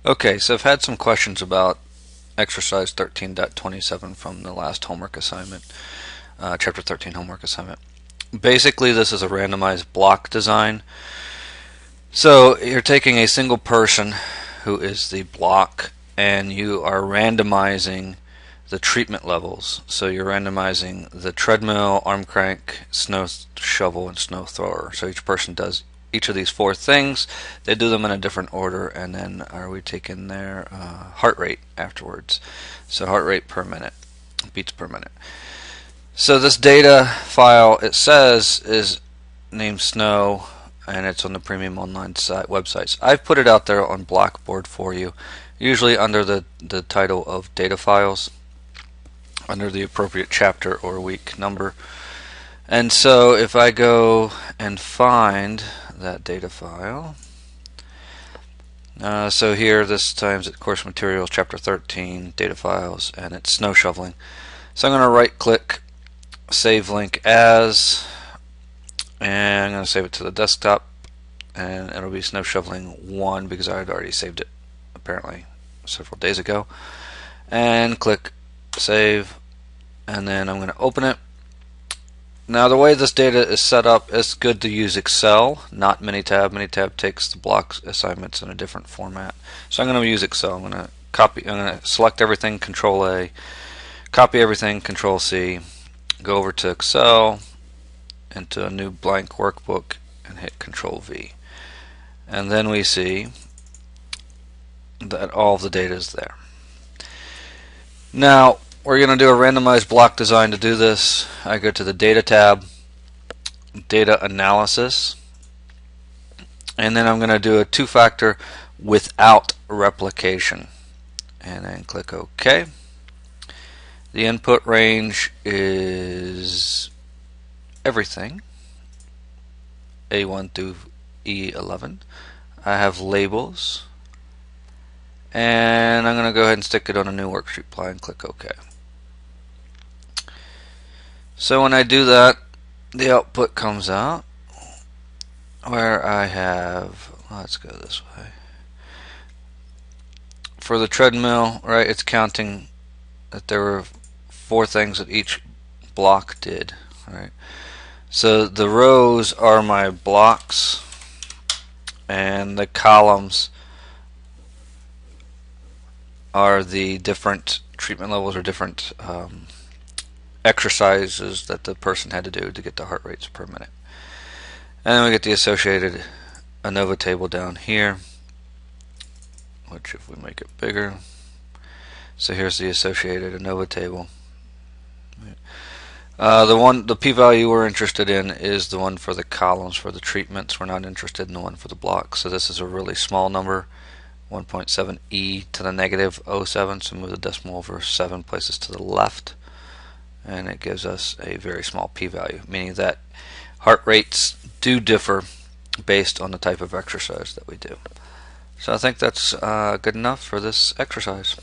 Okay, so I've had some questions about exercise 13.27 from the last homework assignment, chapter 13 homework assignment. Basically, this is a randomized block design. So you're taking a single person who is the block and you are randomizing the treatment levels. So you're randomizing the treadmill, arm crank, snow shovel, and snow thrower. So each person does each of these four things. They do them in a different order, and then are we taking their heart rate afterwards? So heart rate per minute, beats per minute. So this data file, it says, is named Snow, and it's on the premium online websites. I've put it out there on Blackboard for you, usually under the title of data files, under the appropriate chapter or week number. And so if I go and find that data file, so here this time's at course materials, chapter 13, data files, and it's snow shoveling. So I'm going to right click, save link as, and I'm going to save it to the desktop, and it'll be snow shoveling 1 because I had already saved it apparently several days ago. And click save, and then I'm going to open it. Now the way this data is set up, it's good to use Excel, not Minitab. Minitab takes the block assignments in a different format. So I'm going to use Excel. I'm going to select everything, Control A, copy everything, Control C, go over to Excel, into a new blank workbook, and hit Control V. And then we see that all of the data is there. Now we're going to do a randomized block design. To do this, I go to the Data tab, Data Analysis, and then I'm going to do a two-factor without replication, and then click OK. The input range is everything, A1 through E11. I have labels, and I'm going to go ahead and stick it on a new worksheet ply and click OK. So when I do that, the output comes out where I have, let's go this way. For the treadmill, right, it's counting that there were 4 things that each block did, right? So the rows are my blocks, and the columns are the different treatment levels or different exercises that the person had to do to get the heart rates per minute. And then we get the associated ANOVA table down here, which if we make it bigger, so here's the associated ANOVA table. The p-value we're interested in is the one for the columns for the treatments. We're not interested in the one for the blocks. So this is a really small number, 1.7 e to the negative 0.07, so move the decimal over 7 places to the left, and it gives us a very small p-value, meaning that heart rates do differ based on the type of exercise that we do. So I think that's good enough for this exercise.